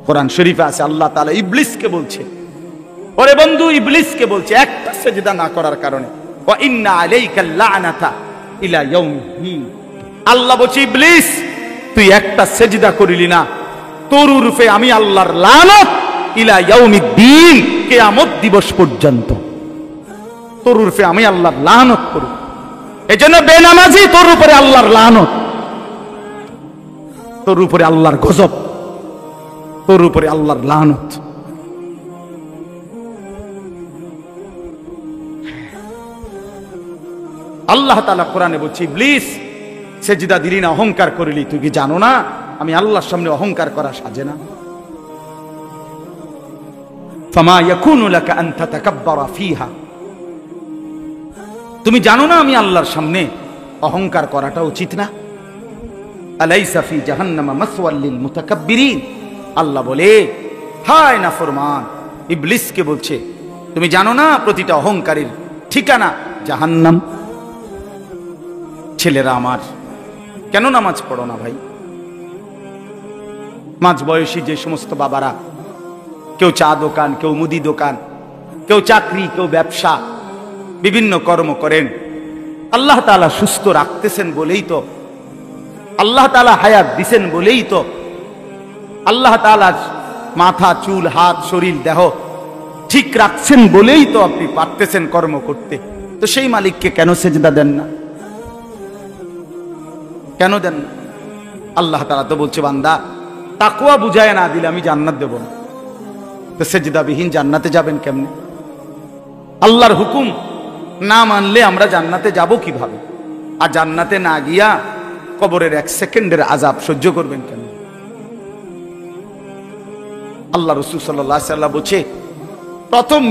কোরআন শরীফে আছে আল্লাহ তাআলা ইবলিসকে বলছে, ওরে বন্ধু ইবলিসকে বলছে একটা সেজদা না করার কারণে, ওয়া ইন্না আলাইকাল লা'নাতা ইলা ইয়াউমিদ্দিন। আল্লাহ বলছে ইবলিস তুই একটা সেজদা করিলি না, তোর উপরে আমি আল্লাহর লানত ইলা ইয়াউমিদ্দিন, কিয়ামত দিবস পর্যন্ত তোর উপরে আমি আল্লাহর লানত করব। এজন্য বেনামাজি তোর উপরে আল্লাহর লানত, তোর উপরে আল্লাহর গজব, তোর উপরে আল্লাহর লানত। আল্লাহ তাআলা কোরআনে বলছে ইবলিস সেজদা দিলি না, অহংকার করিলি, তুই কি জানো না আমি আল্লাহর সামনে অহংকার করা সাজে না? ফামা ইয়াকুনু লাকা আন তাতাকাব্বারা ফিহা, তুমি জানো না আমি আল্লাহর সামনে অহংকার করাটা উচিত না? আলাইসা ফি জাহান্নামা মাসওয়াল লিল মুতাকাব্বিরিন। আল্লাহ বলে হায় নাফরমান ইবলিসকে বলছে তুমি জানো না প্রতিটা অহংকারীর ঠিকানা জাহান্নাম। ছেলেরা আমার, কেন নামাজ পড়ো না ভাই? মাঝ বয়সী যে সমস্ত বাবারা, কেউ চা দোকান, কেউ মুদি দোকান, কেউ চাকরি, কেউ ব্যবসা, বিভিন্ন কর্ম করেন, আল্লাহ তাআলা সুস্থ রাখতেছেন বলেই তো, আল্লাহ তাআলা হায়াত দিছেন বলেই তো, আল্লাহ তাআলা মাথা, চুল, হাত, শরীর, দেহ ঠিক রাখছেন বলেই তো আপনি পারতেছেন কর্ম করতে। তো সেই মালিককে কেন সেজদা দেন না? কেন দেন না? আল্লাহ তাআলা তো বলছে বান্দা তাকওয়া বুঝায় না দিলে আমি জান্নাত দেব না। তো সেজদাবিহীন জান্নাতে যাবেন কেমনে? আল্লাহর হুকুম না মানলে আমরা জান্নাতে যাব কিভাবে? আর জান্নাতে না গিয়া কবরের 1 সেকেন্ডের আযাব সহ্য করবেন কেন? আল্লাহ রাসূল সাল্লাল্লাহু আলাইহি ওয়াসাল্লাম বলছে প্রথম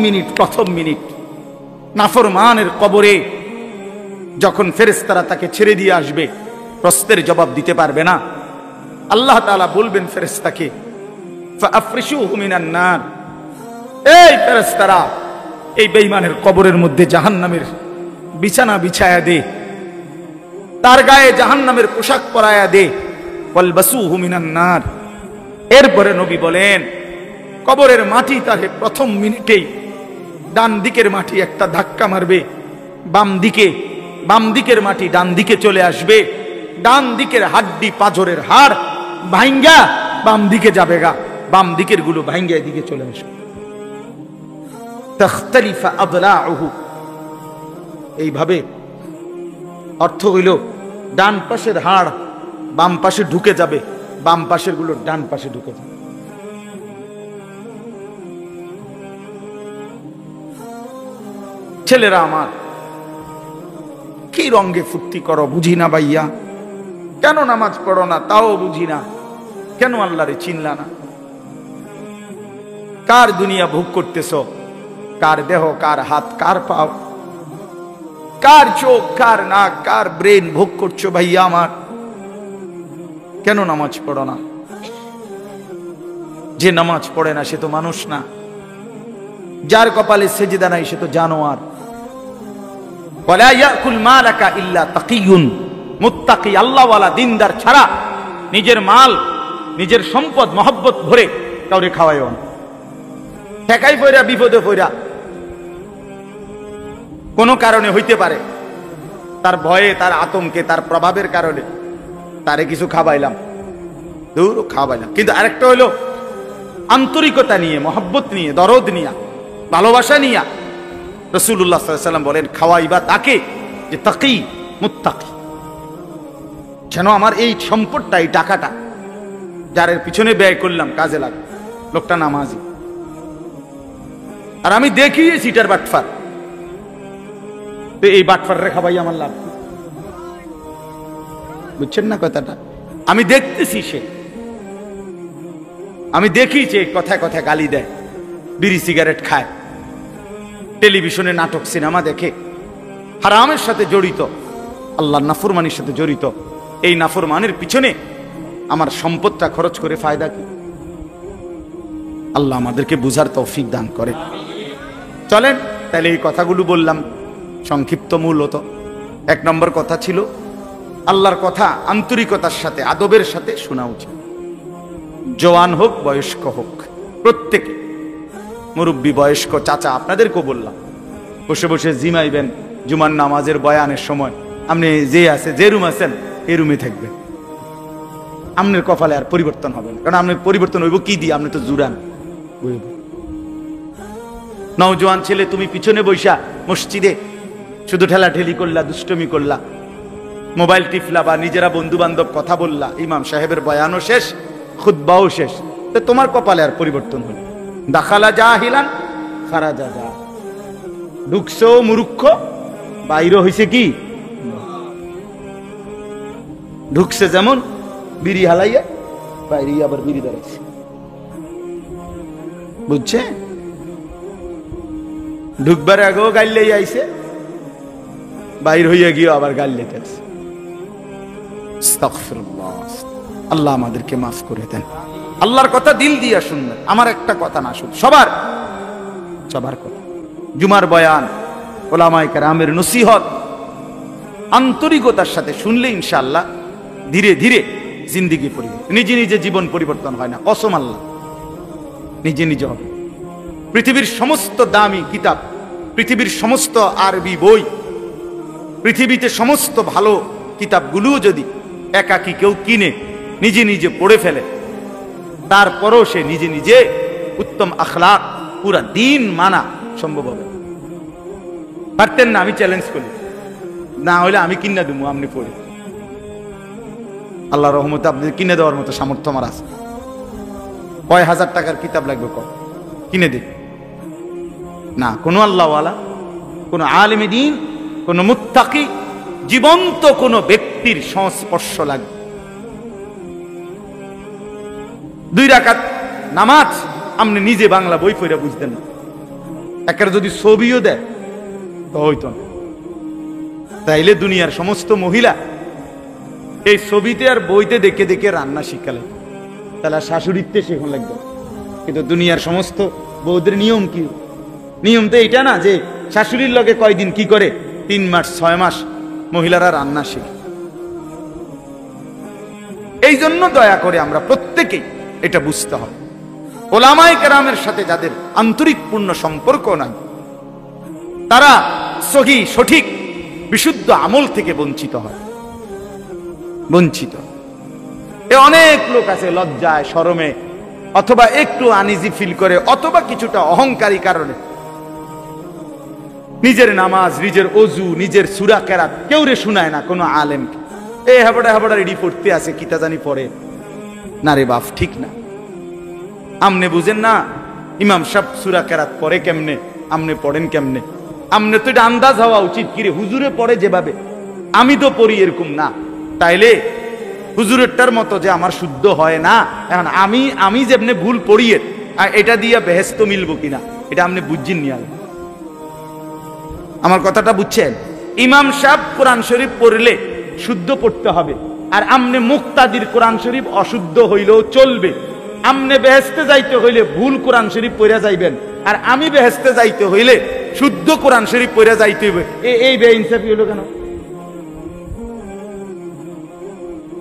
মিনিট নাফরমানের কবরে যখন ফেরেশতারা তাকে ছেড়ে দিয়ে আসবে, প্রশ্নের জবাব দিতে পারবে না, আল্লাহ তাআলা বলবেন ফেরেশতাকে ফাআফরিশুহু মিনান নার, এই ফেরেশতারা এই বেঈমানের কবরের মধ্যে জাহান্নামের বিছানা বিছায়া দে, তার গায়ে জাহান্নামের পোশাক পরায়া দে, ওয়ালবাসুহু মিনান নার। এরপরে নবী বলেন কবরের মাটি তাকে প্রথম মিনিটেই ডান দিকের মাটি একটা ধাক্কা মারবে, বাম দিকের মাটি ডান দিকে চলে আসবে, ডান দিকের হাড্ডি পাঁজরের হাড় ভাঙ্গা বাম দিকে যাবে গা, বাম দিকের গুলো ভাঙ্গা এদিকে চলে আসবে। তাখতালিফা আদলাউহু, এইভাবে অর্থ হইল ডান পাশের হাড় বাম পাশে ঢুকে যাবে, বাম পাশের গুলো ডান পাশে ঢুকে যাবে। ছেলেরা আমার, কি রঙ্গে ফুর্তি করো বুঝি না ভাইয়া, কেন নামাজ পড়ো না তাও বুঝি না, কেন আল্লাহরে চিনলা না? কার দুনিয়া ভোগ করতেছ? কার দেহ, কার হাত, কার পাও, কার চোখ, কার নাক, কার ব্রেন ভোগ করছো ভাইয়া আমার? কেন নামাজ পড়ো না? যে নামাজ পড়ে না সে তো মানুষ না, যার কপালে সেজদা নাই সে তো জানোয়ার। ওয়ালা ইয়াকুল মালাকা ইল্লা তাকিয়ুন, মুত্তাকি আল্লাহওয়ালা দিনদার ছাড়া নিজের মাল, নিজের সম্পদ মহব্বত ভরে কাউরে খাওয়ায়ও না। ঠেকাই পয়রা, বিপদে পয়রা, কোনো কারণে হইতে পারে, তার ভয়ে, তার আতঙ্কে, তার প্রভাবের কারণে তারে কিছু খাওয়াইলাম, দূর খাওয়াইলাম। কিন্তু আরেকটা হইলো আন্তরিকতা নিয়ে, মহব্বত নিয়ে, দরদ নিয়ে, ভালোবাসা নিয়ে। রাসূলুল্লাহ সাল্লাল্লাহু আলাইহি ওয়াসাল্লাম বলেন খাওয়াইবা তাকে যে তাকি মুত্তাকি, যেন আমার এই সম্পদটা, এই টাকাটা যার পিছনে ব্যয় করলাম কাজে লাগে, লোকটা নামাজি। আর আমি দেখি সিটার বাটফার, তো এই বাটফার রে খাওয়াই আমার লাভ, বুঝছেন না কথাটা? আমি দেখতেছি সে, আমি দেখি যে কথায় কথায় গালি দেয়, বিড়ি সিগারেট খায়, টেলিভিশনে নাটক সিনেমা দেখে, হারামের সাথে জড়িত, আল্লাহর নাফরমানির সাথে জড়িত। এই নাফরমানের পিছনে আমার সম্পদটা খরচ করে ফায়দা কি? আল্লাহ আমাদেরকে বুঝার তৌফিক দান করে। চলেন তাহলে এই কথাগুলো বললাম সংক্ষিপ্ত। মূলত 1 নম্বর কথা ছিল আল্লাহর কথা আন্তরিকতার সাথে, আদবের সাথে শোনা উচিত। জওয়ান হোক বয়স্ক হোক, প্রত্যেকে, মুরব্বী বয়স্ক চাচা, আপনাদেরকেও বললাম, বসে বসে জিমাইবেন জুমার নামাজের বয়ানের সময়, আপনি যে আছে যে রুম আছেন এই রুমে থাকবেন। আপনার কপালে আর পরিবর্তন হবে না, কারণ আপনার পরিবর্তন হইব কি দিয়ে? আপনি তো জুরান। নওজোয়ান ছেলে, তুমি পিছনে বৈশা মসজিদে শুধু ঠেলাঠেলি করলা, দুষ্টমি করলা, মোবাইল টিপলা, বা নিজেরা বন্ধু বান্ধব কথা বললা, ইমাম সাহেবের বয়ানও শেষ, খুতবাও শেষ, তো তোমার কপালে আর পরিবর্তন হল। দাখালা জাহিলান খারাজা যা, ঢুকছো মূর্খ, বাইরে হইছে কি? ঢুকছে যেমন বিড়ি হালাইয়া, বাইরে আবার বিড়ি দাঁড়াচ্ছে, বুঝছে? ঢুকবার আগেও গাইলেই আইছে, বাইর হইয়া গিয়ে আবার গাইলেতে আছে। আস্তাগফিরুল্লাহ, আল্লাহ আমাদেরকে মাফ করে দেন। আল্লাহর কথা দিল দিয়া শুনবেন, আমার একটা কথা না, শুধু সবার সবার কথা। জুমার বয়ান, ওলামায়ে কেরামের নসিহত আন্তরিকতার সাথে শুনলে ইনশাআল্লাহ ধীরে ধীরে জিন্দেগি পরিবর্তন। নিজে নিজে জীবন পরিবর্তন হয় না, কসম আল্লাহ, নিজে নিজে হবে। পৃথিবীর সমস্ত দামি কিতাব, পৃথিবীর সমস্ত আরবি বই, পৃথিবীতে সমস্ত ভালো কিতাবগুলোও যদি একাকী কেউ কিনে নিজে নিজে পড়ে ফেলে, তারপরও সে নিজে নিজে উত্তম আখলাক, পুরা দিন মানা সম্ভব হবে। পারতেন না? আমি চ্যালেঞ্জ করি, না হলে আমি কিনে দেবো, আপনি পড়ে। আল্লাহ রহমতে আপনি কিনে দেওয়ার মতো সামর্থ্য আমার আছে। কয় হাজার টাকার কিতাব লাগবে, কিনে দে না। কোনো আল্লাহওয়ালা, কোনো আলেমে দ্বীন, কোনো মুত্তাকি, জীবন্ত কোনো ব্যক্তির সংস্পর্শ লাগবে। 2 রাকাত নামাজ আপনি নিজে বাংলা বই পড়ে বুঝতেন না, একের যদি ছবিও দেয় তো হইতো না। তাইলে দুনিয়ার সমস্ত মহিলা এই ছবিতে আর বইতে দেখে দেখে রান্না শিখালে, তাহলে শাশুড়িতে শেখন লাগবে। কিন্তু দুনিয়ার সমস্ত বৌদের নিয়ম কি? নিয়ম তো এইটা না যে শাশুড়ির লগে কয়দিন কি করে, 3 মাস 6 মাস মহিলারা রান্না শিখে। এই জন্য দয়া করে আমরা প্রত্যেকেই এটা বুঝতে হবে, ওলামায়ে কেরামের সাথে যাদের আন্তরিকপূর্ণ সম্পর্ক নাই, তারা সহি সঠিক বিশুদ্ধ আমল থেকে বঞ্চিত হয়, বঞ্চিত। অনেক লোক আছে লজ্জায় শরমে, অথবা একটু আনইজি ফিল করে, অথবা কিছুটা অহংকারী কারণে নিজের নামাজ, নিজের ওযু, নিজের সূরা কেরাত কেউ রে শুনায় না কোনো আলেমকে। এই হাবড়া হাবড়া রেডি পড়তে আছে, কিতা জানি পড়ে না রে বাপ, ঠিক না। আমনে বুঝেন না ইমাম সাহেব সূরা কেরাত পড়ে কেমনে, আমনে পড়েন কেমনে? আমনে তো এটা আন্দাজ হওয়া উচিত, কিরে হুজুরে পড়ে যেভাবে আমি তো পড়ি এরকম না, তাইলে হুজুরেরটার মতো যে আমার শুদ্ধ হয় না। এখন আমি যেমনে ভুল পড়িয়ে এটা দিয়ে বেহেস্ত মিলবো কিনা, এটা আপনি বুঝছেন নি? আমার কথাটা বুঝছেন? ইমাম সাহেব কোরআন শরীফ পড়লে শুদ্ধ পড়তে হবে, আর আমনে মুক্তাদির কোরআন শরীফ অশুদ্ধ হইলেও চলবে। আমনে বেহেস্তে যাইতে হইলে ভুল কোরআন শরীফ পড়া যাইবেন, আর আমি বেহেস্তে যাইতে হইলে শুদ্ধ কোরআন শরীফ পড়া যাইতে হইবে। এই বেইনসাফি হলো কেন?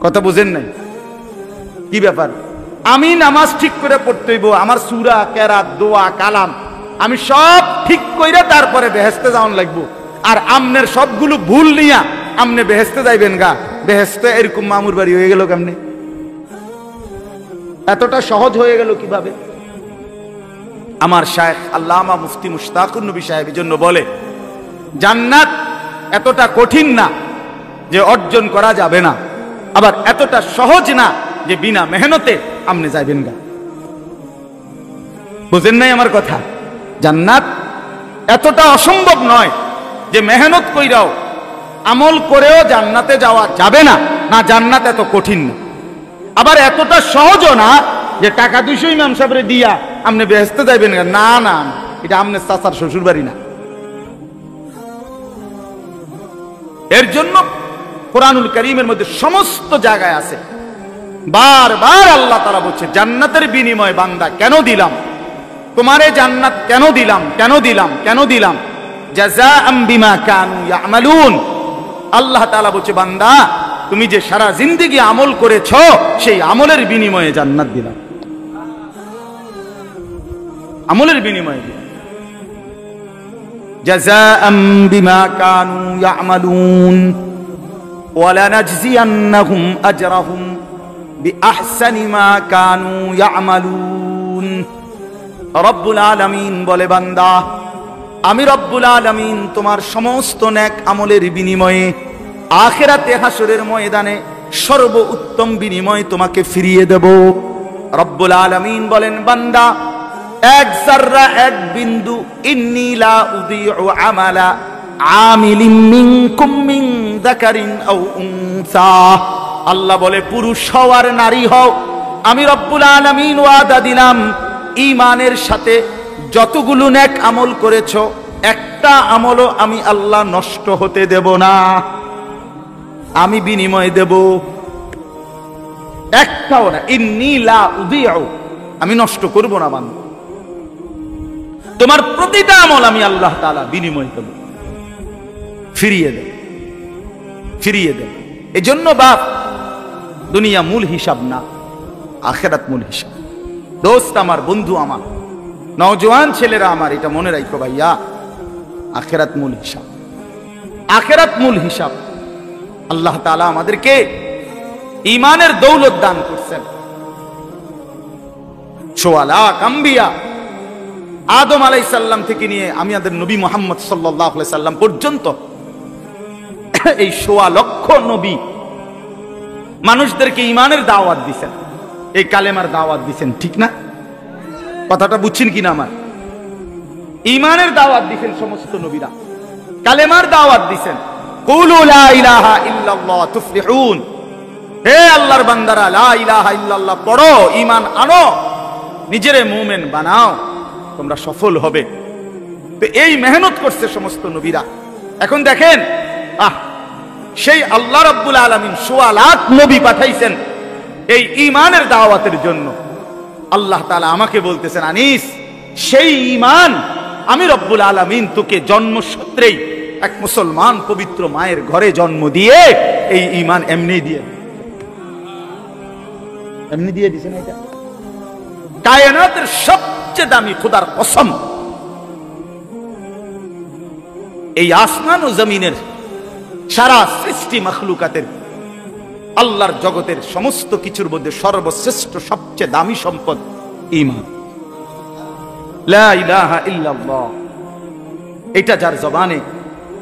কথা বুঝেন নাই? কি ব্যাপার? আমি নামাজ ঠিক করে পড়তে হইব, আমার সূরা কেরাত দোয়া কালাম আমি সব ঠিক কইরা তারপরে বেহেস্তে যাওয়ান লাগবো। আর আমনের সবগুলো ভুল নিয়া আমনে বেহেস্তে যাইবেন গা, বেহেস্তে এরকম মামুর বাড়ি হয়ে গেল কেমনে? এতটা সহজ হয়ে গেল কিভাবে? আমার শায়েখ আল্লামা মুফতি মুশতাকুর নবী সাহেব এই জন্য বলে, জান্নাত এতটা কঠিন না যে অর্জন করা যাবে না, আবার এতটা সহজ না যে বিনা মেহনতে আপনি যাইবেন গা। বুঝেন নাই আমার কথা? জান্নাত এতটা অসম্ভব নয় যে মেহনত কইরাও আমল করেও জান্নাতে যাওয়া যাবে না, না জান্নাত এত কঠিন না। আবার এতটা সহজও না যে টাকা 200 ইমাম সাহেবরে দিয়া আপনি বেহেশতে যাইবেন না, না এটা আপনার চাচার শ্বশুর বাড়ি না। এর জন্য কোরআনুল কারীমের মধ্যে সমস্ত জায়গায় আছে, বারবার আল্লাহ তাআলা বলছে জান্নাতের বিনিময়ে বান্দা কেন দিলাম তোমারে, জান্নাত কেন দিলাম, কেন দিলাম, কেন দিলাম, জাযাআম বিমা কানু ইয়ামালুন। আল্লাহ তাআলা বলছে বান্দা তুমি যে সারা জিন্দেগি আমল করেছো সেই আমলের বিনিময়ে জান্নাত দিলাম। আমলের বিনিময়ে দিবেন। জাযাআম বিমা কানু ইয়ামালুন ওয়া লানাজজিয়ান্নাহুম আজরাহুম বিআহসানি মা কানু ইয়ামালুন। রব্বুল আলামিন বলে, বান্দা, আমি রব্বুল আলামিন তোমার সমস্ত নেক আমলের বিনিময়ে আখিরাতে হাসরের ময়দানে সর্বোত্তম বিনিময় তোমাকে ফিরিয়ে দেব। রব্বুল আলামিন বলেন, বান্দা, এক যাররা, এক বিন্দু, ইন্নী লা উযীউ আমালা আমিলিন মিনকুম মিন যাকারিন আও উনসা। আল্লাহ বলে, পুরুষ হও আর নারী হও, আমি রব্বুল আলামিন ওয়াদা দিলাম ঈমানের সাথে যতগুলো নেক আমল করেছো একটা আমলও আমি আল্লাহ নষ্ট হতে দেব না, আমি বিনিময় দেব। একটাও না। ইন্নী লা উযীউ, আমি নষ্ট করব না বান্দা, তোমার প্রতিটা আমল আমি আল্লাহ তাআলা বিনিময় দেব, ফিরিয়ে দেব, ফিরিয়ে দেব। এজন্য বাপ, দুনিয়া মূল হিসাব না, আখিরাত মূল হিসাব। দোস্ত আমার, বন্ধু আমার, নওজোয়ান ছেলেরা আমার, এটা মনে রাখো ভাইয়া, আখিরাত মূল হিসাব, আখিরাত মূল হিসাব। আল্লাহ তাআলা আমাদেরকে ঈমানের দৌলত দান করছেন। 4 লাখ আম্বিয়া, আদম আলাইহিস সালাম থেকে নিয়ে আমাদের নবী মুহাম্মদ সাল্লাল্লাহু আলাইহি সাল্লাম পর্যন্ত এই 1.25 লক্ষ নবী মানুষদেরকে ঈমানের দাওয়াত দিয়েছেন, এই কালেমার দাওয়াত দিয়েছেন। ঠিক না? কথাটা বুঝছেন কিনা আমার? ঈমানের দাওয়াত দিয়েছেন সমস্ত নবীরা, কালেমার দাওয়াত দিয়েছেন। কুলু লা ইলাহা ইল্লাল্লাহ তুফলিহুন, হে আল্লাহর বান্দারা, লা ইলাহা ইল্লাল্লাহ পড়ো, ঈমান আনো, নিজেরে মুমিন বানাও, তোমরা সফল হবে। তো এই মেহনত করছে সমস্ত নবীরা। এখন দেখেন, সেই আল্লাহ রাব্বুল আলামিন 1.25 লাখ নবী পাঠাইছেন এই ঈমানের দাওয়াতের জন্য। আল্লাহ তাআলা আমাকে বলতেছেন, আনিস, সেই ঈমান আমি রব্বুল আলামিন তোকে জন্মসূত্রেই এক মুসলমান পবিত্র মায়ের ঘরে জন্ম দিয়ে এই ঈমান এমনি দিয়ে দিয়েছেন। এটা কায়নাতের সবচেয়ে দামি খোদার কসম, এই আসমান ও জমিনের সারা সৃষ্টি মাখলুকাতের, আল্লাহর জগতের সমস্ত কিছুর মধ্যে সর্বশ্রেষ্ঠ সবচেয়ে দামি সম্পদ ঈমান, লা ইলাহা ইল্লাল্লাহ। এটা যার জবানে,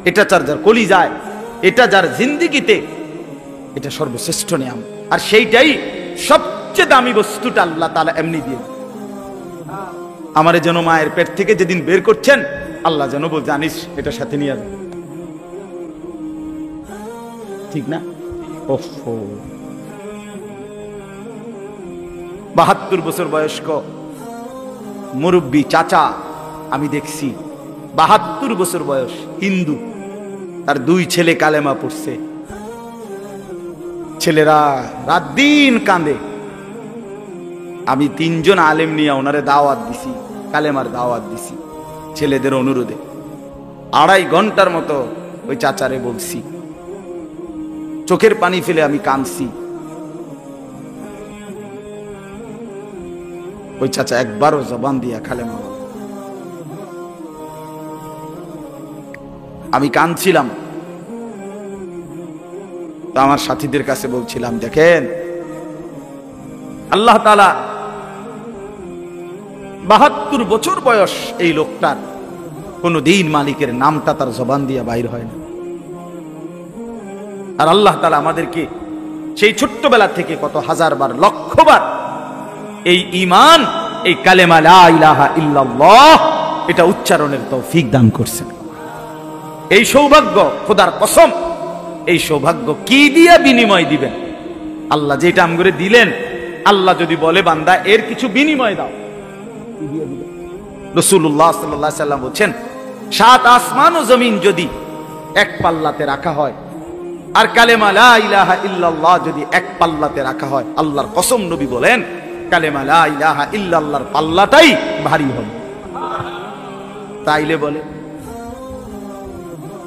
এটা যার কলিজায়, এটা যার জিন্দেগিতে, এটা সর্বশ্রেষ্ঠ নিয়ামত। আর সেইটাই সবচেয়ে দামি বস্তুটা আল্লাহ তাআলা এমনি দিয়ে। আমারে যেন মায়ের পেট থেকে যেদিন বের করছেন, আল্লাহ যেন বল, জানিস এটা সাথে নিয়ে যাবে। ঠিক না? 72 বছর বয়স্ক মুরব্বী চাচা আমি দেখছি, 72 বছর বয়স, হিন্দু, তার 2 ছেলে কালেমা পড়ছে। ছেলেরা রাত দিন কাঁদে। আমি 3 জন আলেম নিয়ে ওনারে দাওয়াত দিছি, কালেমার দাওয়াত দিছি ছেলেদের অনুরোধে। 2.5 ঘন্টার মতো ওই চাচারে বলছি, চোখের পানি ফেলে আমি কাঁদছি। ওই চাচা একবারও জবান দিয়া কালেমা, আমি কাঁদছিলাম। তো আমার সাথীদের কাছে বলছিলাম, দেখেন আল্লাহ তাআলা 72 বছর বয়স এই লোকটার, কোনদিন মালিকের নামটা তার জবান দিয়া বাইর হয় না। আর আল্লাহ তাআলা আমাদেরকে সেই ছোট্টবেলা থেকে কত হাজারবার, লক্ষবার এই ঈমান, এই কালেমা লা ইলাহা ইল্লাল্লাহ, এটা উচ্চারণের তৌফিক দান করছেন। এই সৌভাগ্য, খোদার কসম, এই সৌভাগ্য কি দিয়া বিনিময় দিবেন? আল্লাহ যেটা আমগরে দিলেন, আল্লাহ যদি বলে বান্দা এর কিছু বিনিময় দাও, কি দিয়ে দিবেন? রাসূলুল্লাহ সাল্লাল্লাহু আলাইহি সাল্লাম বলেন, 7 আসমান ও জমিন যদি এক পাল্লাতে রাখা হয়, আর কালেমা লা ইলাহা ইল্লাল্লাহ যদি এক পাল্লাতে রাখা হয়, আল্লাহর কসম নবী বলেন কালেমা লা ইলাহা ইল্লাল্লাহর পাল্লাটাই ভারী হবে। তাইলে বলে,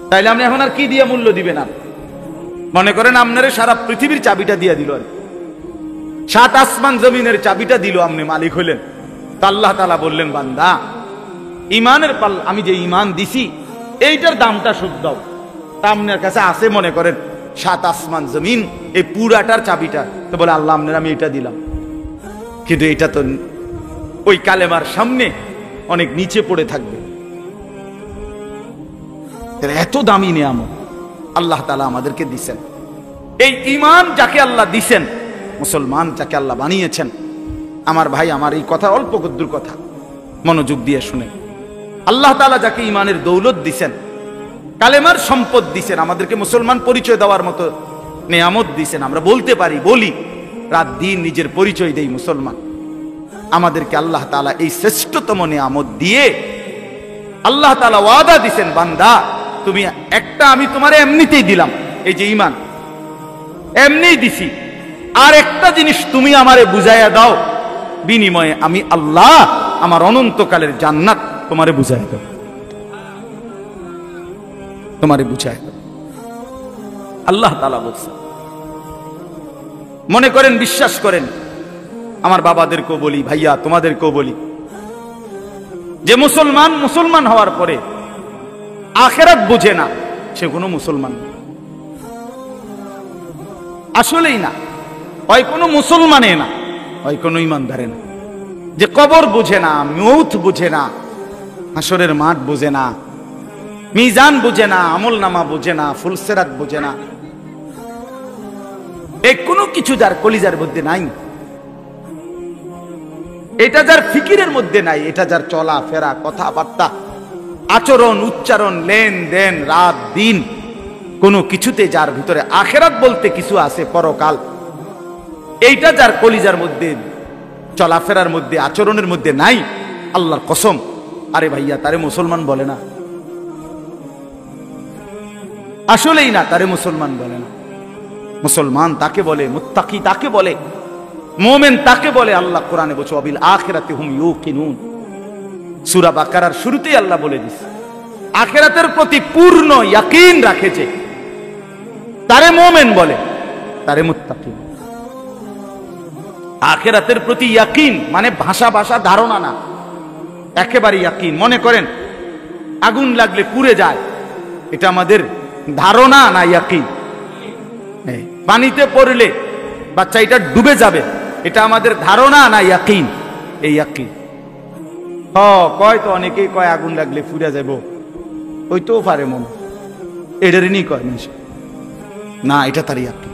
তাইলে আপনি এখন আর কি দিয়ে মূল্য দিবেন? আর মনে করেন আপনারে সারা পৃথিবীর চাবিটা দিয়ে দিল, আর 7 আসমান জমিনের চাবিটা দিল, আপনি মালিক হইলেন, তা আল্লাহ তাআলা বললেন, বান্দা ইমানের পাল আমি যে ইমান দিছি এইটার দামটা শোধ দাও। তা আপনার কাছে আছে মনে করেন 7 আসমান জমিন, এই পুরাটার চাবিটা। তো বলে, আল্লাহ আপনার আমি এটা দিলাম, কিন্তু এটা তো ওই কালেমার সামনে অনেক নিচে পড়ে থাকবে। এত দামি নিয়ামত আল্লাহ তাআলা আমাদেরকে দিছেন। এই ঈমান যাকে আল্লাহ দিছেন, মুসলমান যাকে আল্লাহ বানিয়েছেন, আমার ভাই, আমার এই কথা অল্প কদ্দুর কথা, মনোযোগ দিয়ে শুনে। আল্লাহ তাআলা যাকে ঈমানের দৌলত দিছেন, কালেমার সম্পদ দিছেন, আমাদেরকে মুসলমান পরিচয় দেওয়ার মতো নিয়ামত দিছেন, আমরা বলতে পারি, বলি, রাত দিন নিজের পরিচয় দেই মুসলমান। আমাদেরকে আল্লাহ তাআলা এই শ্রেষ্ঠতম নিয়ামত দিয়ে আল্লাহ তাআলা ওয়াদা দিছেন, বান্দা তুমি একটা আমি তোমারে এমনিতেই দিলাম, এই যে ঈমান এমনিই দিছি, আর একটা জিনিস তুমি আমারে বুঝাইয়া দাও, বিনিময়ে আমি আল্লাহ আমার অনন্তকালের জান্নাত তোমারে বুঝাইয়া দাও, তোমারে বুঝাইয়া দাও। আল্লাহ তাআলা বলছেন। মনে করেন, বিশ্বাস করেন, আমার বাবাদেরকেও বলি, ভাইয়া তোমাদেরকেও বলি, যে মুসলমান হওয়ার পরে আখিরাত বুঝে না, সে কোনো মুসলমান না, আসলেই না। হয় কোনো মুসলমানে না, হয় কোনো ইমানদারে না। যে কবর বুঝে না, মৌত বুঝে না, হাসরের মাঠ বুঝে না, মিজান বুঝে না, আমল নামা বুঝে না, ফুলসেরাত বুঝে না, এই কোনো কিছু যার কলিজার মধ্যে নাই, এটা যার ফিকিরের মধ্যে নাই, এটা যার চলা ফেরা, কথাবার্তা, আচরণ, উচ্চারণ, লেনদেন, রাত দিন, কোনো কিছুতে যার ভিতরে আখিরাত বলতে কিছু আছে, পরকাল, এইটা যার কলিজার মধ্যে, চলাফেরার মধ্যে, আচরণের মধ্যে নাই, আল্লাহর কসম, আরে ভাইয়া তারে মুসলমান বলে না, আসলেই না, তারে মুসলমান বলে না। মুসলমান তাকে বলে, মুত্তাকি তাকে বলে, মুমিন তাকে বলে। আল্লাহ কোরআনে বলছে, ওয়াবিল আখিরাতি হুম ইউকিনুন। সূরা বাকারার শুরুতেই আল্লাহ বলে দিয়েছে, আখিরাতের প্রতি পূর্ণ ইয়াকিন রাখেছে, তারে মুমিন বলে, তারে মুত্তাকি। আখিরাতের প্রতি ইয়াকিন মানে ভাষা ধারণা না, একেবারে ইয়াকিন। মনে করেন আগুন লাগলে পুড়ে যায়, এটা আমাদের ধারণা না ইয়াকিন। পানিতে পড়লে বাচ্চা এটা ডুবে যাবে, এটা আমাদের ধারণা না ইয়াকিন। এই ইয়াকিন কয় তো অনেকেই কয় আগুন লাগলে পুড়ে যাব, হইতেও পারে মন, এটারই নি কয় না, এটা তার ইয়াকিন।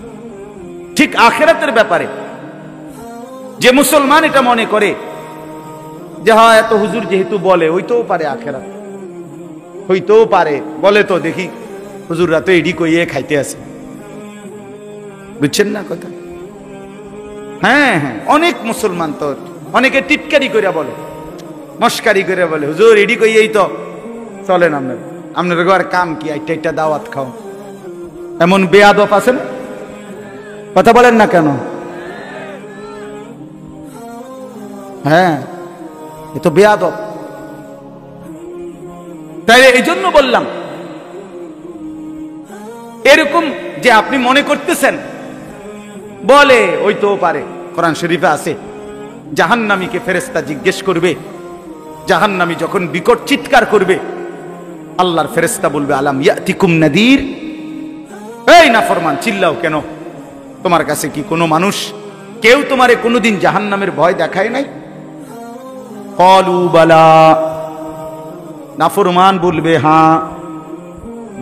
ঠিক আখিরাতের ব্যাপারে যে মুসলমান এটা মনে করে যে হ্যাঁ এত হুজুর যেহেতু বলে, হইতেও পারে আখিরাত, হইতেও পারে, বলে তো দেখি হুজুররা তো এডি কইয়ে খাইতে আছে, বুঝছেন না কথা? হ্যাঁ, অনেক মুসলমান তো অনেকে টিটকারি করে বলে, মস্কারি করে বলে, হুজুর এডি কইয়েই তো চলেন, আপনার ঘর কাম কি, একটা দাওয়াত খাও। এমন বেয়াদব আছেন, কথা বলেন না কেন? হ্যাঁ, এ তো বেয়াদব। তাই এই জন্য বললাম, এরকম যে আপনি মনে করতেছেন বলে, ওই তো পারে। কোরআন শরীফে আছে, জাহান্নামীকে ফেরেশতা জিজ্ঞেস করবে, জাহান্নামী যখন বিকট চিৎকার করবে, আল্লাহর ফেরেশতা বলবে, আলাম ইয়াতিকুম নাদির, এই নাফরমান চিল্লাও কেন? তোমার কাছে কি কোনো মানুষ, কেউ তোমারে কোনোদিন জাহান্নামের ভয় দেখায় নাই? ক্বালু বালা, নাফরমান বলবে হ্যাঁ।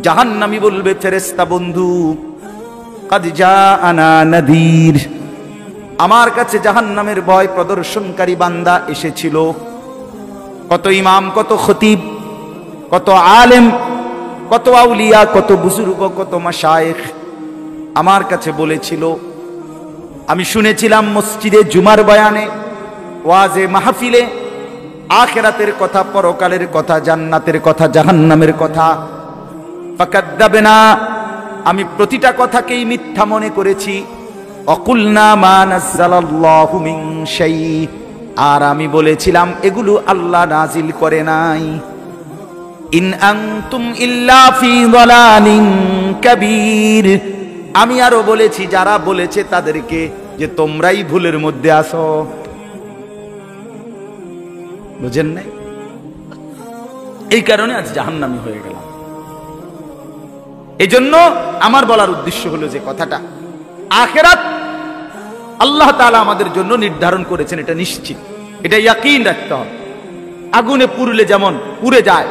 জাহান্নামী বলবে, ফেরেশতা বন্ধু, কাদ জাআনা নাদির, আমার কাছে জাহান্নামের ভয় প্রদর্শনকারী বান্দা এসেছিল। কত ইমাম, কত খতিব, কত আলেম, কত আউলিয়া, কত বুজুর্গ, কত মাশায়েখ আমার কাছে বলেছিল। আমি শুনেছিলাম মসজিদে জুমার বয়ানে, ওয়াজে মাহফিলে, আখিরাতের কথা, পরকালের কথা, জান্নাতের কথা, জাহান্নামের কথা। ফাকাদ্দাবনা, আমি প্রতিটা কথাকেই মিথ্যা মনে করেছি। অকুলনা মা নাযালাল্লাহু মিন শাই, আর আমি বলেছিলাম এগুলো আল্লাহ নাজিল করে নাই। ইন আনতুম ইল্লা ফি যালালিন কাবীর, আমি আরো বলেছি যারা বলেছে তাদেরকে যে তোমরাই ভুলের মধ্যে আছো। বুঝেন নাই? এই কারণে আজ জাহান্নামী হয়ে গেলাম। এই জন্য আমার বলার উদ্দেশ্য হলো যে কথাটা, আখিরাত আল্লাহ তাআলা আমাদের জন্য নির্ধারণ করেছেন, এটা নিশ্চিত, এটা ইয়াকিন রাখতে হবে। আগুনে পুড়লে যেমন পুড়ে যায়,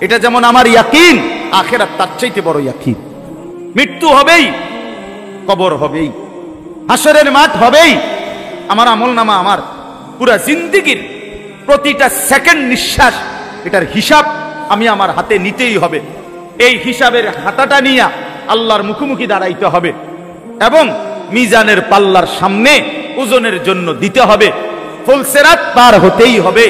এটা যেমন আমার ইয়াকিন, আখিরাত তার চাইতে বড় ইয়াকিন। মৃত্যু হবেই, কবর হবেই, হাসরের মাঠ হবেই। আমার আমলনামা, আমার পুরা জিন্দেগীর প্রতিটা সেকেন্ড নিঃশ্বাস, এটার হিসাব আমি আমার হাতে নিতেই হবে। এই হিসাবের হাতাটা নিয়ে আল্লাহর মুখোমুখি দাঁড়াইতে হবে এবং মিজানের পাল্লার সামনে ওজনের জন্য দিতে হবে। ফুলসিরাত পার হতেই হবে,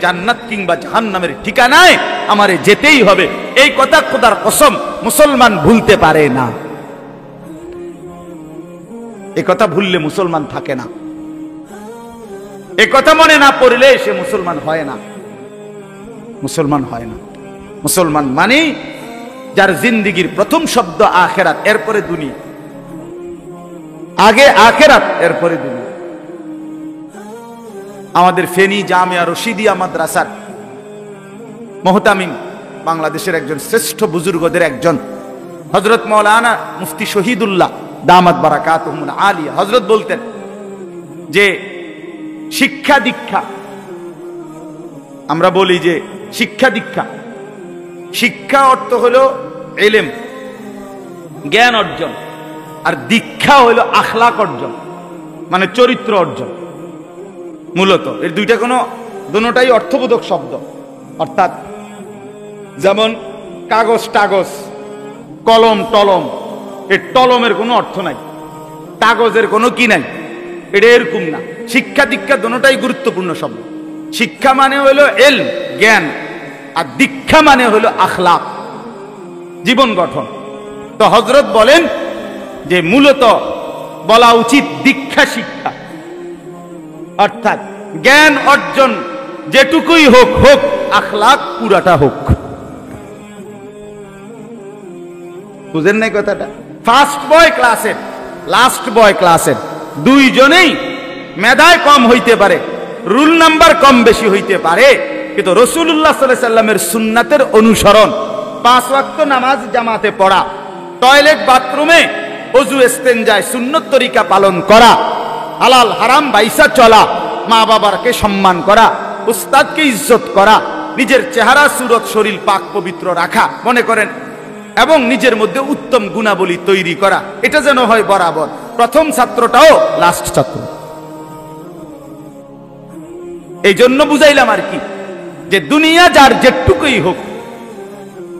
জান্নাত কিংবা জাহান্নামের ঠিকানায় আমারে যেতেই হবে। এই কথা খোদার কসম মুসলমান ভুলতে পারে না। এই কথা ভুললে মুসলমান থাকে না, এই কথা মনে না পড়লে সে মুসলমান হয় না, মুসলমান হয় না। মুসলমান মানে যার জিন্দেগীর প্রথম শব্দ আখিরাত, এরপরে দুনিয়া। আগে আখিরাত, এরপরে দুনিয়া। আমাদের ফেনী জামিয়া রশিদিয়া মাদ্রাসার মুহতামিম, বাংলাদেশের একজন শ্রেষ্ঠ বুজুর্গদের একজন, হযরত মাওলানা মুফতি শহীদুল্লাহ দামাত বারাকাতুহুল আলিয়া, হযরত বলতেন যে শিক্ষা দীক্ষা, আমরা বলি যে শিক্ষা দীক্ষা, শিক্ষা অর্থ হলো ইলম, জ্ঞান অর্জন, আর দীক্ষা হলো আখলাক অর্জন, মানে চরিত্র অর্জন। মূলত এর দুইটা দুটোটাই অর্থবোধক শব্দ। অর্থাৎ যেমন কাগজ টাগজ, কলম টলম, এর টলমের কোনো অর্থ নাই, কাগজের কোনো কি নাই, এটা এরকম না। শিক্ষা দীক্ষা দুটোটাই গুরুত্বপূর্ণ শব্দ। শিক্ষা মানে হলো ইলম, জ্ঞান, আর দীক্ষা মানে হলো আখলাক, জীবন গঠন। তো হযরত বলেন যে মূলত বলা উচিত দীক্ষা শিক্ষা, অর্থাৎ জ্ঞান অর্জন যেটুকুই হোক হোক, আখলাক পুরাটা হোক। বুঝেন নাই কথাটা? ফার্স্ট বয় ক্লাসের, লাস্ট বয় ক্লাসের দুইজনেই মেধায় কম হইতে পারে, রুল নাম্বার কম বেশি হইতে পারে, কিন্তু রাসূলুল্লাহ সাল্লাল্লাহু আলাইহি সাল্লামের সুন্নাতের অনুসরণ, 5 ওয়াক্ত নামাজ জামাতে পড়া, টয়লেট বাথরুমে ওযু ইস্তেনজায় সুন্নত তরিকা পালন করা, হালাল হারাম বাইসা চলা, মা বাবাকে সম্মান করা, উস্তাদকে ইজ্জত করা, নিজের চেহারা সুরত শরীর পাক পবিত্র রাখা মনে করেন, এবং নিজের মধ্যে উত্তম গুণাবলী তৈরি করা, এটা যেন হয় বরাবর। প্রথম ছাত্রটাও লাস্ট ছাত্র। এই জন্য বুঝাইলাম আর কি, যে দুনিয়া যার যেটুকুই হোক,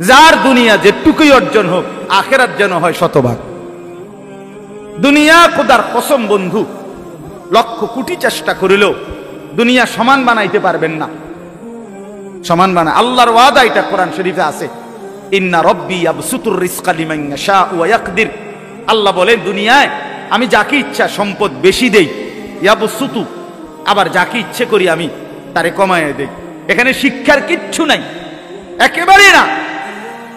যার দুনিয়া যেটুকুই অর্জন হোক, আখিরাত যেন হয় শতভাগ। দুনিয়া খোদার কসম বন্ধু, লক্ষ কোটি চেষ্টা করিলেও দুনিয়া সমান বানাইতে পারবেন না। সমান বানায় আল্লাহর ওয়াদা, এটা কোরআন শরীফে আছে, ইন্না রব্বি ইয়াবসুতুর রিজকা লিমান ইয়াশাউ ওয়া ইয়াকদির। আল্লাহ বলেন দুনিয়ায় আমি যাকে ইচ্ছা সম্পদ বেশি দেই, ইয়াবসুতু, আবার যাকে ইচ্ছে করি আমি তারে কমায় দেই। এখানে শিক্ষার কিচ্ছু নাই, একেবারে না।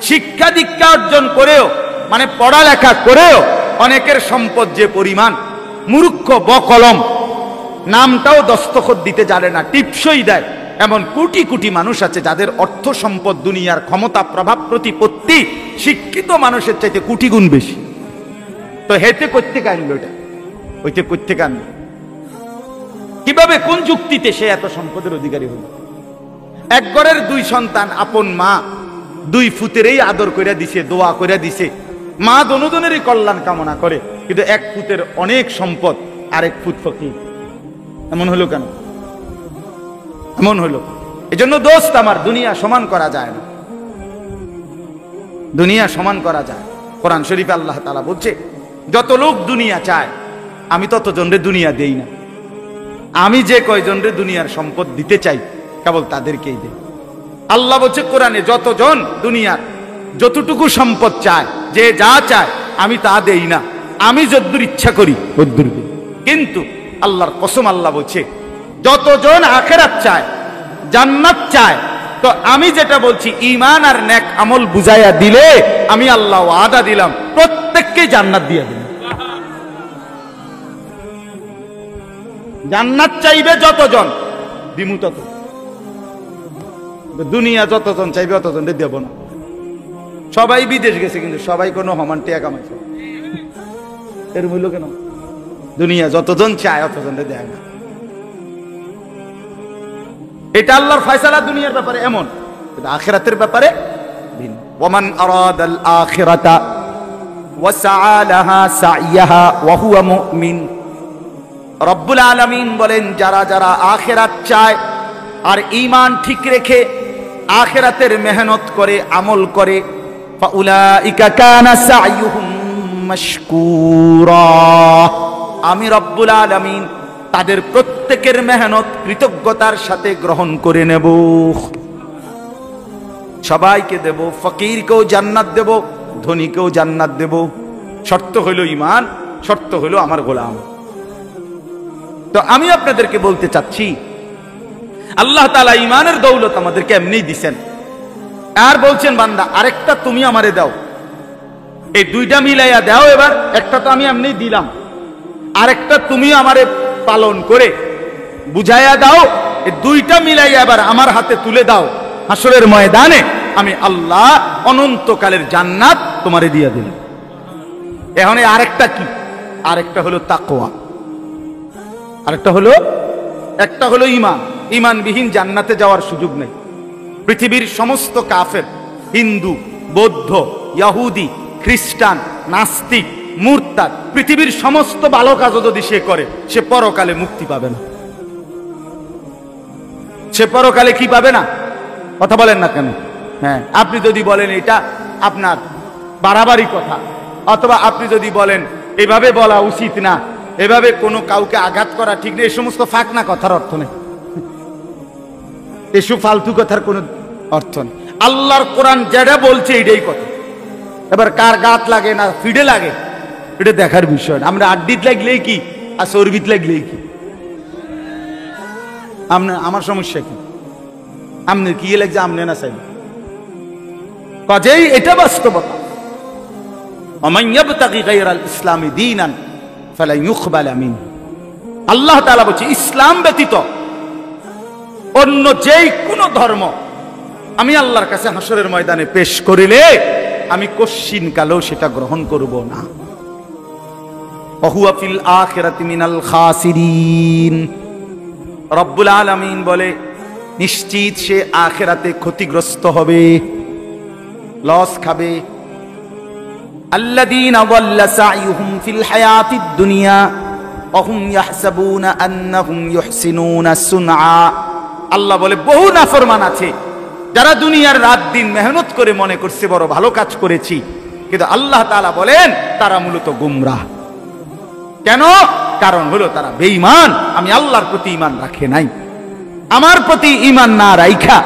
শিক্ষা দীক্ষা অর্জন করেও, মানে পড়ালেখা করেও অনেকের সম্পদ যে পরিমাণ, মূর্খ বকলম, নামটাও দস্তখত দিতে জানে না, টিপসই দেয়, এমন কোটি কোটি মানুষ আছে যাদের অর্থ সম্পদ, দুনিয়ার ক্ষমতা, প্রভাব, প্রতিপত্তি শিক্ষিত মানুষের চাইতে কোটি গুণ বেশি। তো হেতে করতে আনলো, এটা ওইতে করতে আনলো কিভাবে, কোন যুক্তিতে সে এত সম্পদের অধিকারী হল? এক ঘরের 2 সন্তান, আপন মা 2 ফুতেরই আদর করে দিছে, দোয়া করে দিছে, মা দনোজনেরই কল্যাণ কামনা করে, কিন্তু 1 ফুতের অনেক সম্পদ, আর 1 ফুত ফকির। এমন হলো কেন? এমন হলো এজন্য দোস্ত আমার, দুনিয়া সমান করা যায় না, দুনিয়া সমান করা যায়। কোরআন শরীফে আল্লাহ তাআলা বলছে, যত লোক দুনিয়া চায় আমি তত জনরে দুনিয়া দেই না, আমি যে কয়জনরে দুনিয়ার সম্পদ দিতে চাই কেবল তাদেরকেই দেই। আল্লাহ বলছে কোরআনে, যতজন দুনিয়ার যতটুকু সম্পদ চায়, যে যা চায় আমি তা দেই না, আমি যদ্দুর ইচ্ছা করি তদ্দুর দেই। কিন্তু আল্লাহর কসম, আল্লাহ বলছে যতজন আখিরাত চায়, জান্নাত চায়, তো আমি যেটা বলছি ঈমান আর নেক আমল বুঝাইয়া দিলে আমি আল্লাহ ওয়াদা দিলাম প্রত্যেককে জান্নাত দিয়ে দেব। জান্নাত চাইবে যতজন, দিমু তত। দুনিয়া যতজন চাইবে অতজন দেব না। সবাই বিদেশ গেছে কিন্তু সবাই কোনো হমান টিয়া কামাইছে, এর মূল্য কেন? দুনিয়া যতজন চায় অতজন দেয় না। এটা আল্লাহর ফয়সালা দুনিয়ার ব্যাপারে এমন, কিন্তু আখিরাতের ব্যাপারে ভিন্ন। ওমান আরাদাল আখিরাতা ওয়া সাআ লাহা সাইয়াহা ওয়া হুয়া মুমিন। রব্বুল আলামিন বলেন, যারা যারা আখিরাত চায় আর ঈমান ঠিক রেখে আখিরাতের মেহনত করে আমল করে, ফাউলাইকা কানা সাইয়ুহুম মাশকুরা, আমি রব্বুল আলামিন তাদের প্রত্যেকের মেহনত কৃতজ্ঞতার সাথে গ্রহণ করে নেব। সবাইকে দেব, ফকিরকেও জান্নাত দেব, ধনীকেও জান্নাত দেব। শর্ত হইল ঈমান, শর্ত হইল আমার গোলাম। তো আমি আপনাদেরকে বলতে চাচ্ছি, আল্লাহ তাআলা ঈমানের দৌলত আমাদেরকে এমনি দিবেন, আর বলছেন বান্দা আরেকটা তুমি আমারে দাও। এই দুইটা মিলাইয়া দাও। এবার একটা তো আমি এমনি দিলাম, আরেকটা তুমি আমারে পালন করে বুঝাইয়া দাও। এই দুইটা মিলাইয়া এবার আমার হাতে তুলে দাও। হাসরের ময়দানে আমি আল্লাহ অনন্তকালের জান্নাত তোমারে দিয়ে দিলাম। এখন আরেকটা কি? আরেকটা হলো তাকওয়া, আরেকটা হলো, একটা হলো ঈমান। ঈমানবিহীন জান্নাতে যাওয়ার সুযোগ নেই। পৃথিবীর সমস্ত কাফের, হিন্দু, বৌদ্ধ, ইহুদি, খ্রিস্টান, নাস্তিক, মুরতাদ, পৃথিবীর সমস্ত ভালো কাজও যদি সে করে, সে পরকালে মুক্তি পাবে না। সে পরকালে কি পাবে না? কথা বলেন না কেন? হ্যাঁ, আপনি যদি বলেন এটা আপনার বাড়াবাড়ি কথা, অথবা আপনি যদি বলেন এভাবে বলা উচিত না, এভাবে কোনো কাউকে আঘাত করা ঠিক নেই, এই সমস্ত ফাঁকনা কথার অর্থ নেই, এসব ফালতু কথার কোনো অর্থ নেই। আল্লাহর কোরআন যেটা বলছে এটাই কথা। এবার কার গাত লাগে না ফিডে লাগে এটা দেখার বিষয় না। আমরা আড্ডিত লাগলেই কি আর চর্বিত লাগলেই কি, আমার সমস্যা কি? আমনে কি লাগছে? আমনে না চাই কাজেই এটা বাস্তবতা। ওমান ইয়াবতাগি গায়রাল ইসলামি দীনান ফালা ইউকবালা মিনহু। আল্লাহ তাআলা বলছে, ইসলাম ব্যতীত অন্য যেই কোন ধর্ম আমি আল্লাহর কাছে হাসরের ময়দানে পেশ করিলে আমি কশ্চিন কালেও সেটা গ্রহণ করব না। ওয়াহুয়া ফিল আখিরাতি মিনাল খাসিরিন। রব্বুল আলামিন বলে, নিশ্চিত সে আখিরাতে ক্ষতিগ্রস্ত হবে, লস খাবে। আল্লাযীনা যাল্লা সাইয়ুহুম ফিল হায়াতিদ দুনিয়া ওয়া হুম ইয়াহসাবুনা আন্নাহুম ইউহসিনুনা সুনআ। আল্লাহ বলে, বহু নাফরমান আছে যারা দুনিয়ার রাত দিন মেহনত করে মনে করছে বড় ভালো কাজ করেছি, কিন্তু আল্লাহ তাআলা বলেন তারা মূলত গুমরাহ। কেন? কারণ হলো তারা বেঈমান, আমি আল্লাহর প্রতি ঈমান রাখে নাই। আমার প্রতি ঈমান না রাইখা,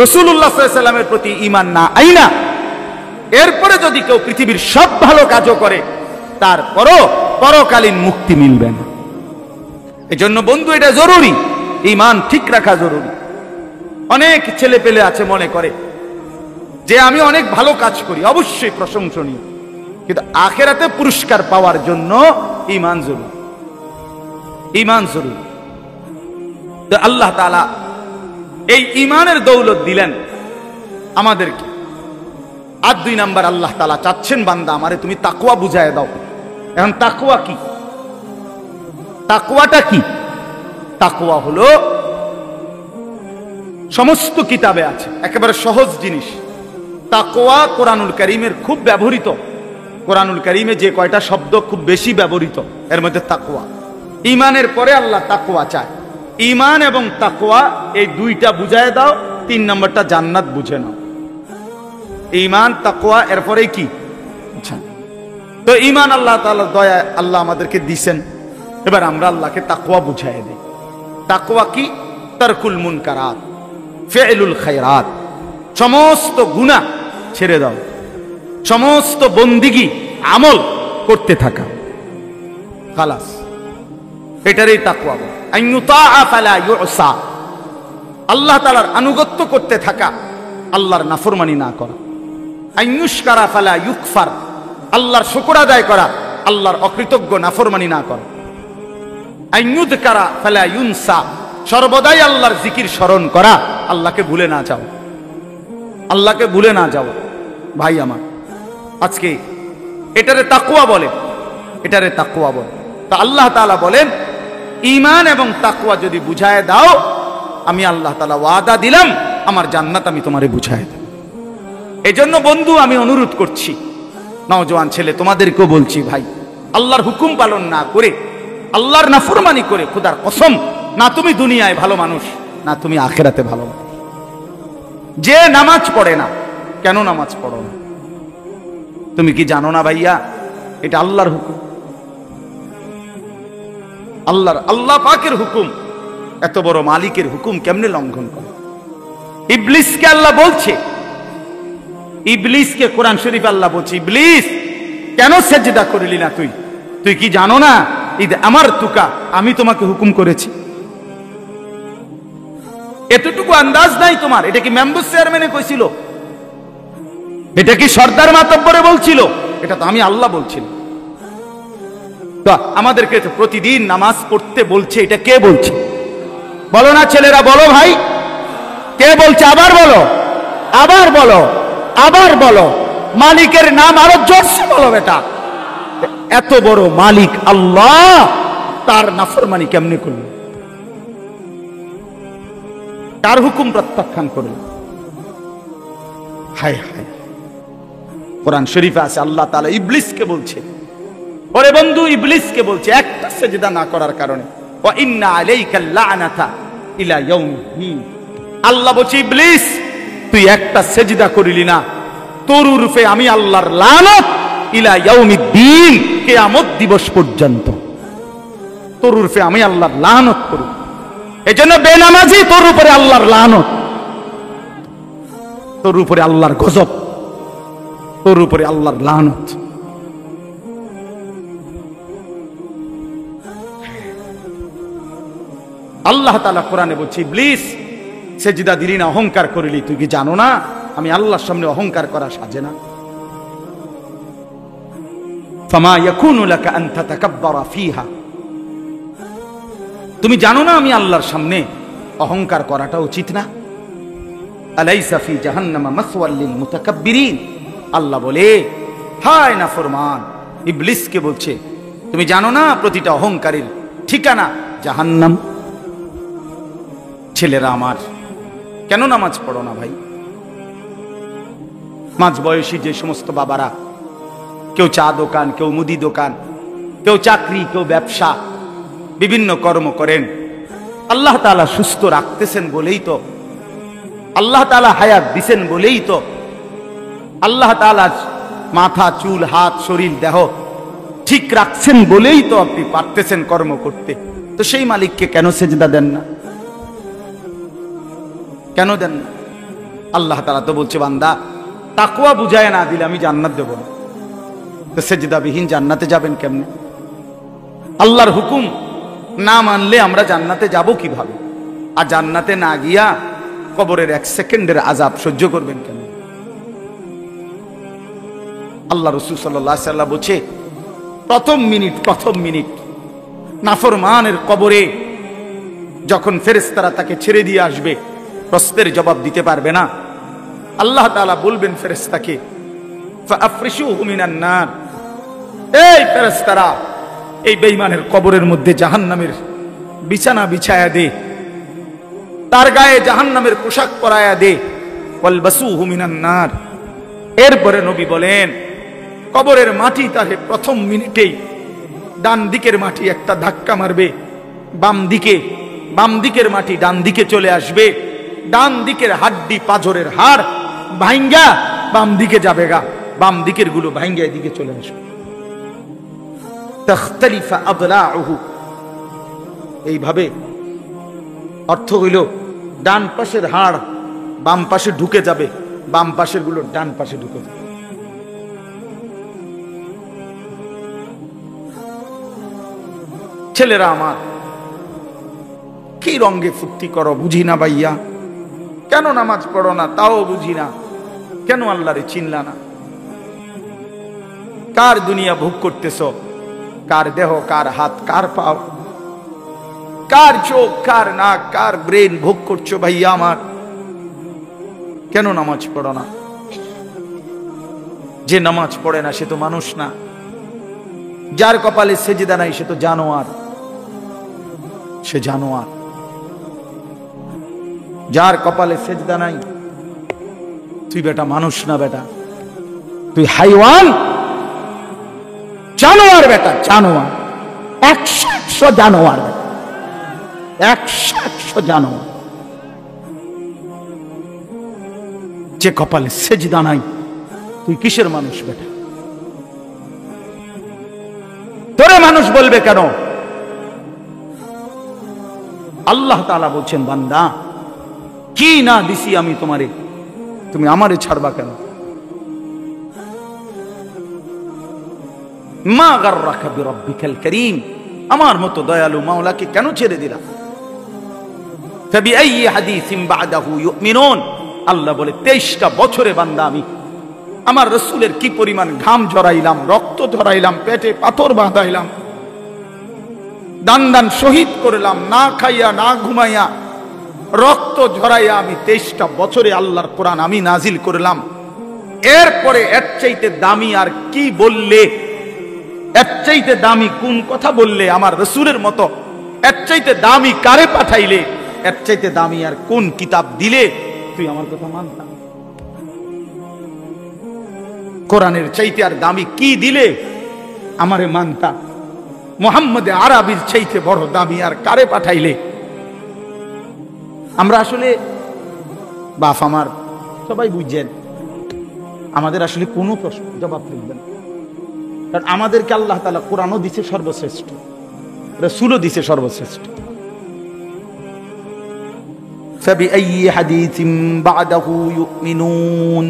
রাসূলুল্লাহ সাল্লাল্লাহু আলাইহি ওয়াসাল্লামের প্রতি ঈমান না আইনা, এরপরে যদি কেউ পৃথিবীর সব ভালো কাজও করে, তারপরও পরকালীন মুক্তি মিলবে না। এজন্য বন্ধু, এটা জরুরি, ঈমান ঠিক রাখা জরুরি। অনেক ছেলে পেলে আছে মনে করে যে আমি অনেক ভালো কাজ করি, অবশ্যই প্রশংসনীয়, কিন্তু আখিরাতে পুরস্কার পাওয়ার জন্য ঈমান জরুরি, ঈমান জরুরি। তো আল্লাহ তাআলা এই ঈমানের দৌলত দিলেন আমাদেরকে। আর 2 নাম্বার, আল্লাহ তাআলা চাচ্ছেন, বান্দা আমারে তুমি তাকওয়া বুঝায় দাও। এখন তাকওয়া কি? তাকওয়াটা কি? তাকওয়া হলো সমস্ত কিতাবে আছে, একেবারে সহজ জিনিস। তাকওয়া কোরআনুল কারীমের খুব ব্যবহৃত। কোরআনুল কারীমে যে কয়টা শব্দ খুব বেশি ব্যবহৃত, এর মধ্যে তাকওয়া। ঈমানের পরে আল্লাহ তাকওয়া চায়। ঈমান এবং তাকওয়া এই দুইটা বুঝায় দাও, 3 নম্বরটা জান্নাত বুঝে নাও। ঈমান, তাকওয়া, এরপরে কি? তো ঈমান আল্লাহ তাআলার দয়া, আল্লাহ আমাদেরকে দিবেন। এবার আমরা আল্লাহকে তাকওয়া বুঝায় দেই। তাকওয়া কি? তারকুল মুনকারাত, ফি'লুল খায়রাত, সমস্ত গুনাহ ছেড়ে দাও, সমস্ত বন্দিগি আমল করতে থাকা, খালাস, এটারই তাকওয়া। আইয়ুতাআ ফালা ইউসা, আল্লাহ তাআলার আনুগত্য করতে থাকা, আল্লাহর নাফরমানি না করা। আইয়ুশকারা ফালা ইউকফার, আল্লাহর শুকর আদায় করা, আল্লাহর অকৃতজ্ঞ নাফরমানি না করা। আইয়ুযকারা ফালা ইউনসা, সর্বদাই আল্লাহর জিকির স্মরণ করা, আল্লাহকে ভুলে না যাও, আল্লাহকে ভুলে না যাও। ভাই আমার, আজকে এটারে তাকওয়া বলে, এটারে তাকওয়া বলে। তা আল্লাহ তাআলা বলেন, ঈমান এবং তাকওয়া যদি বুঝায় দাও, আমি আল্লাহ তাআলা ওয়াদা দিলাম আমার জান্নাত আমি তোমারে বুঝায় দেব। এজন্য বন্ধু, আমি অনুরোধ করছি, নওজোয়ান ছেলে তোমাদেরকেও বলছি, ভাই, আল্লাহর হুকুম পালন না করে, আল্লাহর নাফরমানি করে, খোদার কসম, না তুমি দুনিয়ায় ভালো মানুষ, না তুমি আখিরাতে ভালো মানুষ। যে নামাজ পড়ে না, কেন নামাজ পড়ো না? তুমি কি জানো না ভাইয়া, এটা আল্লাহর হুকুম, আল্লাহ পাকের হুকুম। এত বড় মালিকের হুকুম কেমনে লঙ্ঘন করে? ইবলিসকে আল্লাহ বলছে, ইবলিসকে কোরআন শরীফ আল্লাহ বলছে, ইবলিস কেন সেজদা করলি না তুই? তুই কি জানো না ঈদ আমার তুকা, আমি তোমাকে হুকুম করেছি? এতটুকু আন্দাজ নাই তোমার? এটা কি মেম্বার চেয়ারম্যানে কইছিল? এটা কি সর্দার মাতব্বরে বলছিল? এটা তো আমি আল্লাহ বলছিলাম। তো আমাদেরকে তো প্রতিদিন নামাজ পড়তে বলছে, এটা কে বলছে? বলো না ছেলেরা, বলো ভাই, কে বলছে? আবার বলো, আবার বলো, আবার বলো। মালিকের নাম আরো জোরসে বলো বেটা। এত বড় মালিক আল্লাহ, তার নাফরমানি কেমনে করল? তার হুকুম প্রত্যাখ্যান করল। হায় হায়, কোরআন শরীফে আছে আল্লাহ তাআলা ইবলিসকে বলছে, ওরে বন্ধু, ইবলিসকে বলছে একটা সেজদা না করার কারণে, ওয়া ইন্না আলাইকাল লা'নাতা ইলা ইয়াউমিদ্দিন। আল্লাহ বলছে, ইবলিস তুই একটা সেজদা করিলি না, তোর রূপে আমি আল্লাহর লানত ইলা ইয়াউমিদ্দিন, কিয়ামত দিবস পর্যন্ত তোর রূপে আমি আল্লাহর লানত করব। এজন্য বেনামাজি তোর উপরে আল্লাহর লানত, তোর উপরে আল্লাহর গজব, তোর উপরে আল্লাহর লানত। আল্লাহ তাআলা কোরআনে বলছে, ইবলিস সেজদা দিলি না, অহংকার করিলি, তুই কি জানো না আমি আল্লাহর সামনে অহংকার করা সাজে না? ফামা ইয়াকুনু লাকা আন তাতাকাব্বারা ফিহা, তুমি জানো না আমি আল্লাহর সামনে অহংকার করাটা উচিত না? আলাইসা ফি জাহান্নামা মাসওয়াল লিল মুতাকাব্বিরিন। আল্লাহ বলে, হায় নাফরমান, ইবলিসকে বলছে, তুমি জানো না প্রতিটা অহংকারীর ঠিকানা জাহান্নাম? ছেলেরা আমার, কেন নামাজ পড়ো না ভাই? মাঝ বয়সী যে সমস্ত বাবারা, কেউ চা দোকান, কেউ মুদি দোকান, কেউ চাকরি, কেউ ব্যবসা, বিভিন্ন কর্ম করেন, আল্লাহ তাআলা সুস্থ রাখতেছেন বলেই তো, আল্লাহ তাআলা হায়াত দিছেন বলেই তো, আল্লাহ তাআলা মাথা, চুল, হাত, শরীর, দেহ ঠিক রাখছেন বলেই তো আপনি পারতেছেন কর্ম করতে। তো সেই মালিককে কেন সেজদা দেন না? কেন দেন না? আল্লাহ তাআলা তো বলছে, বান্দা তাকওয়া বুঝায় না দিলে আমি জান্নাত দেব না। তো সেজদাবিহীন জান্নাতে যাবেন কেমনে? আল্লাহর হুকুম না মানলে আমরা জান্নাতে যাব কিভাবে? আর জান্নাতে না গিয়া কবরের 1 সেকেন্ডের আযাব সহ্য করবেন কেন? আল্লাহ রাসূল সাল্লাল্লাহু আলাইহি ওয়াসাল্লাম বলছে, প্রথম মিনিট নাফরমানের কবরে যখন ফেরেশতারা তাকে ছেড়ে দিয়ে আসবে, প্রশ্নের জবাব দিতে পারবে না, আল্লাহ তাআলা বলবেন ফেরেশতাকে, ফাআফরিশুহু মিনান নার, এই ফেরেশতারা এই বেঈমানের কবরের মধ্যে জাহান্নামের বিছানা বিছায়া দে, তার গায়ে জাহান্নামের পোশাক পরায়া দে, ওয়ালবাসুহু মিনান নার। এরপরে নবী বলেন, কবরের মাটি তাকে প্রথম মিনিটেই ডান দিকের মাটি একটা ধাক্কা মারবে, বাম দিকের মাটি ডান দিকে চলে আসবে, ডান দিকের হাড্ডি পাঁজরের হাড় ভাঙ্গা বাম দিকে যাবে গা, বাম দিকের গুলো ভাঙ্গা এদিকে চলে আসবে। তাখতালিফা আদলাউহু, এইভাবে অর্থ হইল ডান পাশের হাড় বাম পাশে ঢুকে যাবে, বাম পাশের গুলো ডান পাশে ঢুকে যাবে। ছেলেরা আমার, কি রঙ্গে ফুর্তি করো বুঝি না ভাইয়া, কেন নামাজ পড়ো না তাও বুঝি না, কেন আল্লাহরে চিনলা না? কার দুনিয়া ভোগ করতেছ? কার দেহ, কার হাত, কার পাও? কার চোখ, কার নাক, কার ব্রেন ভোগ করছো ভাইয়া আমার? কেন নামাজ পড়ো না? যে নামাজ পড়ে না সে তো মানুষ না। যার কপালে সেজদা নাই সে তো জানোয়ার, সে জানোয়ার। যার কপালে সেজদা নাই তুই বেটা মানুষ না, বেটা তুই হাইওয়ান, জানোয়ার বেটা, জানোয়ার। 100 জানোয়ার বেটা, 100 জানোয়ার। যে কপালে সেজদা নাই তুই কিসের মানুষ বেটা? তোরে মানুষ বলবে কেন? আল্লাহ তাআলা বলছেন, বান্দা কি না দিছি আমি তোমারে, তুমি আমারে ছাড়বা কেন? মা গাররাকা বিরাব্বিকাল কারীম, আমার মতো দয়ালু মাওলাকে কেন ছেড়ে দিলা? ফাবিআইয়ি হাদিসিন বা'দাহু ইউমিনুন, আল্লাহ বলে 23টা বছরে বান্দা আমি আমার রাসূলের কি পরিমাণ ঘাম ঝরাইলাম, রক্ত ঝরাইলাম, পেটে পাথর বাঁধাইলাম, দান দান শহীদ করলাম, না খাইয়া না ঘুমাইয়া রক্ত ঝরাইয়া আমি 23টা বছরে আল্লাহর কোরআন আমি নাজিল করলাম। এরপরে এর চাইতে দামি আর কি বললে, এর চাইতে দামি কোন কথা বললে আমার রাসূলের মতো, এর চাইতে দামি কারে পাঠাইলে, এর চাইতে দামি আর কোন কিতাব দিলে তুই আমার কথা মানতা? কোরআনের চাইতে আর দামি কি দিলে আমারে মানতা? মুহাম্মদ আরবির চাইতে বড় দামি আর কারে পাঠাইলে? আমরা আসলে বাপ আমার সবাই বুঝছেন, আমাদের আসলে কোনো প্রশ্ন জবাব থাকবে না, কারণ আমাদেরকে আল্লাহ তাআলা কোরআনও দিছে সর্বশ্রেষ্ঠ, রাসূলও দিছে সর্বশ্রেষ্ঠ। ফাবিআইয়ি হাদিসিন বা'দাহু ইউমিনুন,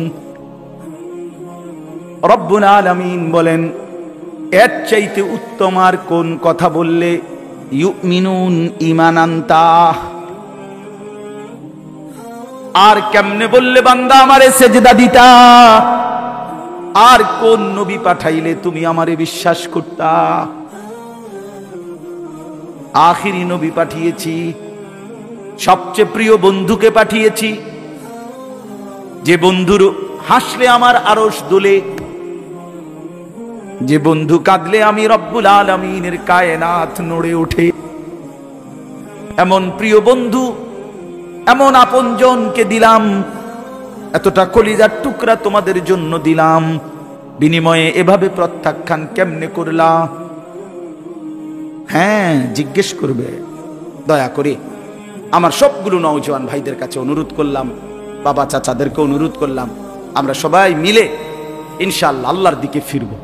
রব্বুল আলামিন বলেন এর চাইতে উত্তম আর কোন কথা বললে ইউমিনুন ঈমান আনতা, আর কেমনে বললে বান্দা আমারে সেজদা দিতা, আর কোন নবী পাঠাইলে তুমি আমারে বিশ্বাস করতা? আখিরি নবী পাঠিয়েছি, সবচেয়ে প্রিয় বন্ধুকে পাঠিয়েছি, যে বন্ধুর হাসলে আমার আরশ দোলে, যে বন্ধু কাঁদলে আমি রব্বুল আলামিনের কায়নাত নড়ে ওঠে। এমন প্রিয় বন্ধু, এমন আপনজনকে দিলাম, এতটা কলিজার টুকরা তোমাদের জন্য দিলাম, বিনিময়ে এভাবে প্রত্যাখ্যান কেমনে করলা? হ্যাঁ, জিজ্ঞেস করবে। দয়া করে আমার সবগুলো নওজোয়ান ভাইদের কাছে অনুরোধ করলাম, বাবা চাচাদেরকে অনুরোধ করলাম, আমরা সবাই মিলে ইনশাআল্লাহ আল্লাহর দিকে ফিরবো।